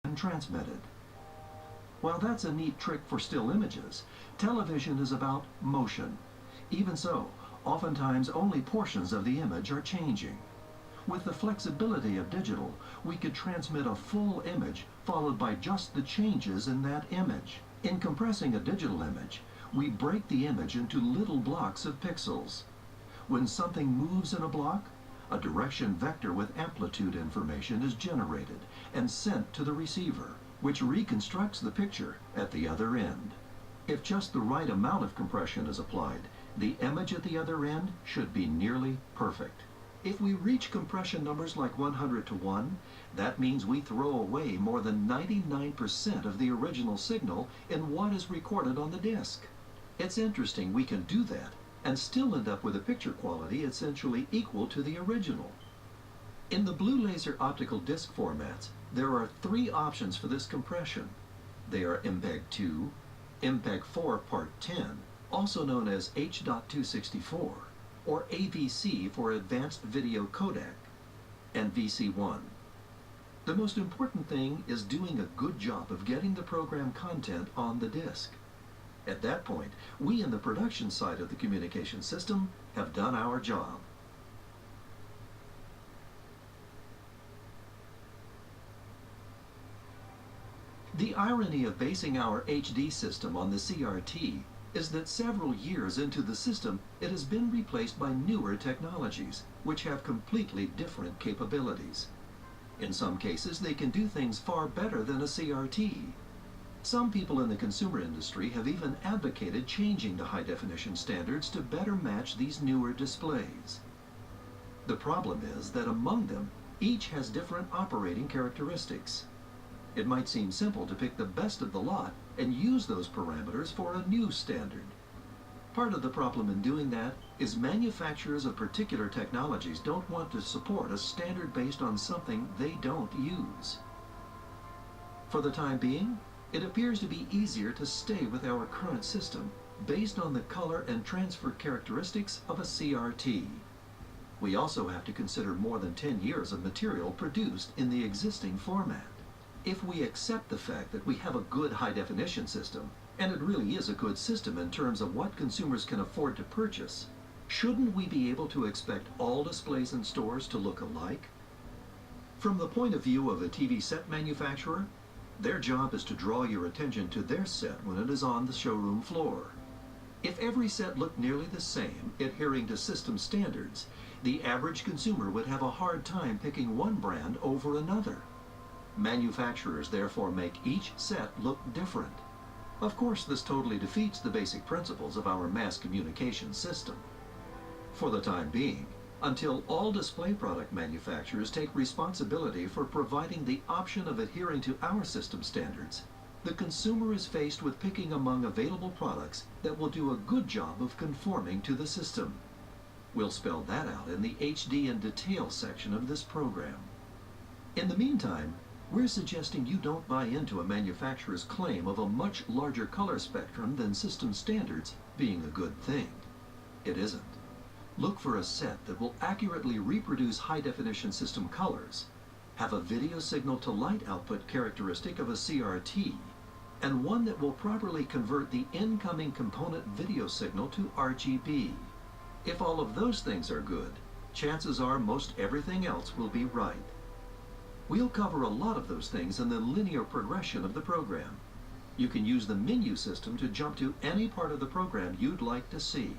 and transmitted. While that's a neat trick for still images, television is about motion. Even so, oftentimes only portions of the image are changing. With the flexibility of digital, we could transmit a full image followed by just the changes in that image. In compressing a digital image, we break the image into little blocks of pixels. When something moves in a block, a direction vector with amplitude information is generated and sent to the receiver, which reconstructs the picture at the other end. If just the right amount of compression is applied, the image at the other end should be nearly perfect. If we reach compression numbers like 100:1, that means we throw away more than 99% of the original signal in what is recorded on the disc. It's interesting we can do that and still end up with a picture quality essentially equal to the original. In the Blue Laser optical disc formats, there are 3 options for this compression. They are MPEG-2, MPEG-4 Part 10, also known as H.264, or AVC for Advanced Video Codec, and VC1. The most important thing is doing a good job of getting the program content on the disc. At that point, we in the production side of the communication system have done our job. The irony of basing our HD system on the CRT is that several years into the system, it has been replaced by newer technologies, which have completely different capabilities. In some cases, they can do things far better than a CRT. Some people in the consumer industry have even advocated changing the high-definition standards to better match these newer displays. The problem is that among them, each has different operating characteristics. It might seem simple to pick the best of the lot and use those parameters for a new standard. Part of the problem in doing that is manufacturers of particular technologies don't want to support a standard based on something they don't use. For the time being, it appears to be easier to stay with our current system based on the color and transfer characteristics of a CRT. We also have to consider more than 10 years of material produced in the existing format. If we accept the fact that we have a good high-definition system, and it really is a good system in terms of what consumers can afford to purchase, shouldn't we be able to expect all displays in stores to look alike? From the point of view of a TV set manufacturer, their job is to draw your attention to their set when it is on the showroom floor. If every set looked nearly the same, adhering to system standards, the average consumer would have a hard time picking one brand over another. Manufacturers therefore make each set look different. Of course, this totally defeats the basic principles of our mass communication system. For the time being, until all display product manufacturers take responsibility for providing the option of adhering to our system standards, the consumer is faced with picking among available products that will do a good job of conforming to the system. We'll spell that out in the HD and Detail section of this program. In the meantime, we're suggesting you don't buy into a manufacturer's claim of a much larger color spectrum than system standards being a good thing. It isn't. Look for a set that will accurately reproduce high-definition system colors, have a video signal-to-light output characteristic of a CRT, and one that will properly convert the incoming component video signal to RGB. If all of those things are good, chances are most everything else will be right. We'll cover a lot of those things in the linear progression of the program. You can use the menu system to jump to any part of the program you'd like to see.